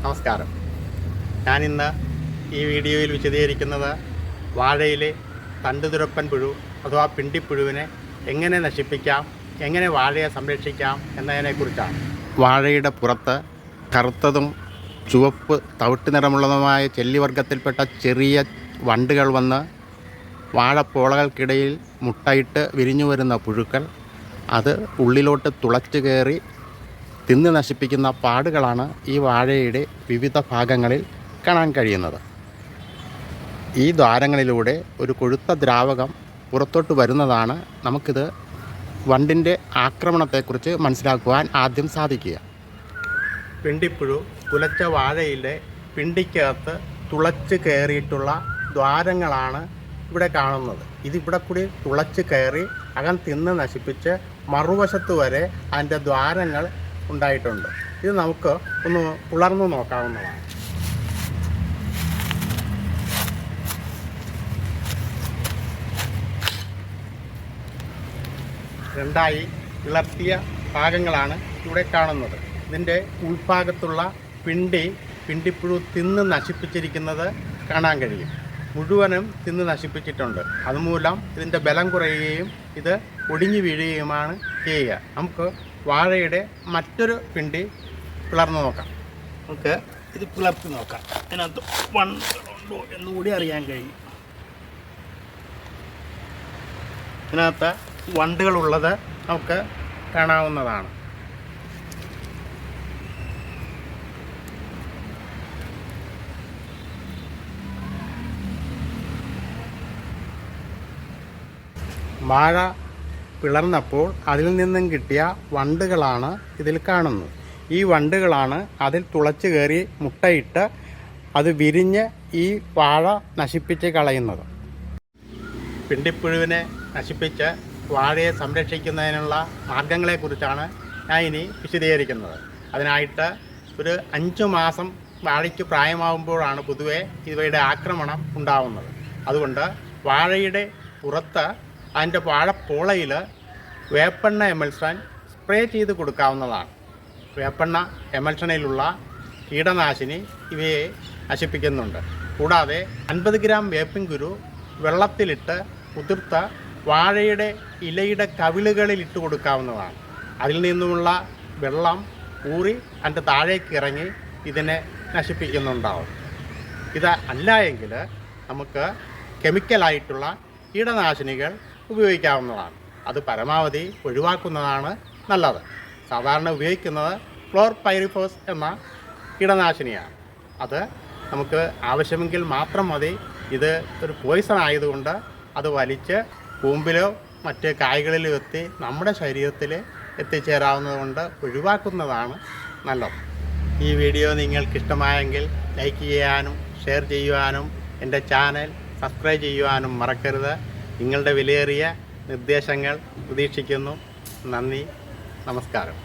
നമസ്കാരം. ഞാനിന്ന് ഈ വീഡിയോയിൽ വിശദീകരിക്കുന്നത് വാഴയിലെ തണ്ടുതുരപ്പൻ പുഴു അഥവാ പിണ്ടിപ്പുഴുവിനെ എങ്ങനെ നശിപ്പിക്കാം, എങ്ങനെ വാഴയെ സംരക്ഷിക്കാം എന്നതിനെക്കുറിച്ചാണ്. വാഴയുടെ പുറത്ത് കറുത്തതും ചുവപ്പ് തവിട്ട് നിറമുള്ളതുമായ ചെല്ലിവർഗത്തിൽപ്പെട്ട ചെറിയ വണ്ടുകൾ വന്ന് വാഴപ്പോളകൾക്കിടയിൽ മുട്ടയിട്ട് വിരിഞ്ഞു വരുന്ന പുഴുക്കൾ അത് ഉള്ളിലോട്ട് തുളച്ചു കയറി തിന്ന് നശിപ്പിക്കുന്ന പാടുകളാണ് ഈ വാഴയുടെ വിവിധ ഭാഗങ്ങളിൽ കാണാൻ കഴിയുന്നത്. ഈ ദ്വാരങ്ങളിലൂടെ ഒരു കൊഴുത്ത ദ്രാവകം പുറത്തോട്ട് വരുന്നതാണ് നമുക്കിത് വണ്ടിൻ്റെ ആക്രമണത്തെക്കുറിച്ച് മനസ്സിലാക്കുവാൻ ആദ്യം സാധിക്കുക. പിണ്ടിപ്പുഴു കുലച്ച വാഴയിലെ പിണ്ടിക്കകത്ത് തുളച്ച് കയറിയിട്ടുള്ള ദ്വാരങ്ങളാണ് ഇവിടെ കാണുന്നത്. ഇതിവിടെ കൂടി തുളച്ച് കയറി അകം തിന്ന് നശിപ്പിച്ച് മറുവശത്ത് വരെ അതിൻ്റെ ദ്വാരങ്ങൾ ഉണ്ടായിട്ടുണ്ട്. ഇത് നമുക്ക് ഒന്ന് പുലർന്നു നോക്കാവുന്നതാണ്. രണ്ടായി ഇളർത്തിയ ഭാഗങ്ങളാണ് ഇവിടെ കാണുന്നത്. ഇതിൻ്റെ ഉൾഭാഗത്തുള്ള പിണ്ടിപ്പുഴു തിന്ന് നശിപ്പിച്ചിരിക്കുന്നത് കാണാൻ കഴിയും. മുഴുവനും തിന്ന് നശിപ്പിച്ചിട്ടുണ്ട്. അതുമൂലം ഇതിൻ്റെ ബലം കുറയുകയും ഇത് ഒടിഞ്ഞു വീഴുകയുമാണ് ചെയ്യുക. നമുക്ക് വാഴയുടെ മറ്റൊരു പിണ്ടി പിളർന്നു നോക്കാം. നമുക്ക് ഇത് പിളർത്തി നോക്കാം. ഇതിനകത്ത് വണ്ടുകളുണ്ടോ എന്നുകൂടി അറിയാൻ കഴിയും. ഇതിനകത്ത് വണ്ടുകളുള്ളത് നമുക്ക് കാണാവുന്നതാണ്. വാഴ പിളർന്നപ്പോൾ അതിൽ നിന്നും കിട്ടിയ വണ്ടുകളാണ് ഇതിൽ കാണുന്നത്. ഈ വണ്ടുകളാണ് അതിൽ തുളച്ച് കയറി മുട്ടയിട്ട് അത് വിരിഞ്ഞ് ഈ വാഴ നശിപ്പിച്ച് കളയുന്നത്. പിണ്ടിപ്പുഴുവിനെ നശിപ്പിച്ച് വാഴയെ സംരക്ഷിക്കുന്നതിനുള്ള മാർഗങ്ങളെക്കുറിച്ചാണ് ഞാൻ ഇനി വിശദീകരിക്കുന്നത്. അതിനായിട്ട് ഒരു 5 മാസം വാഴയ്ക്ക് പ്രായമാകുമ്പോഴാണ് പൊതുവെ ഇവയുടെ ആക്രമണം ഉണ്ടാവുന്നത്. അതുകൊണ്ട് വാഴയുടെ പുറത്ത് അതിൻ്റെ വാഴപ്പോളയിൽ വേപ്പെണ്ണ എമൽഷൻ സ്പ്രേ ചെയ്ത് കൊടുക്കാവുന്നതാണ്. വേപ്പെണ്ണ എമൽഷനിലുള്ള കീടനാശിനി ഇവയെ നശിപ്പിക്കുന്നുണ്ട്. കൂടാതെ 50 ഗ്രാം വേപ്പിൻ കുരു വെള്ളത്തിലിട്ട് കുതിർത്ത വാഴയുടെ ഇലയുടെ കവിളുകളിൽ ഇട്ട് കൊടുക്കാവുന്നതാണ്. അതിൽ നിന്നുമുള്ള വെള്ളം ഊറി അതിൻ്റെ താഴേക്ക് ഇറങ്ങി ഇതിനെ നശിപ്പിക്കുന്നുണ്ടാവും. ഇത് അല്ല എങ്കിൽ നമുക്ക് കെമിക്കലായിട്ടുള്ള കീടനാശിനികൾ ഉപയോഗിക്കാവുന്നതാണ്. അത് പരമാവധി ഒഴിവാക്കുന്നതാണ് നല്ലത്. സാധാരണ ഉപയോഗിക്കുന്നത് ക്ലോർപൈറിഫോസ് എന്ന കീടനാശിനിയാണ്. അത് നമുക്ക് ആവശ്യമെങ്കിൽ മാത്രം മതി. ഇത് ഒരു പോയിസൺ ആയതുകൊണ്ട് അത് വലിച്ച് കൂമ്പിലോ മറ്റ് കായ്കളിലോ എത്തി നമ്മുടെ ശരീരത്തിൽ എത്തിച്ചേരാവുന്നതുകൊണ്ട് ഒഴിവാക്കുന്നതാണ് നല്ലത്. ഈ വീഡിയോ നിങ്ങൾക്കിഷ്ടമായെങ്കിൽ ലൈക്ക് ചെയ്യാനും ഷെയർ ചെയ്യുവാനും എൻ്റെ ചാനൽ സബ്സ്ക്രൈബ് ചെയ്യുവാനും മറക്കരുത്. നിങ്ങളുടെ വിലയേറിയ നിർദ്ദേശങ്ങൾ പ്രതീക്ഷിക്കുന്നു. നന്ദി, നമസ്കാരം.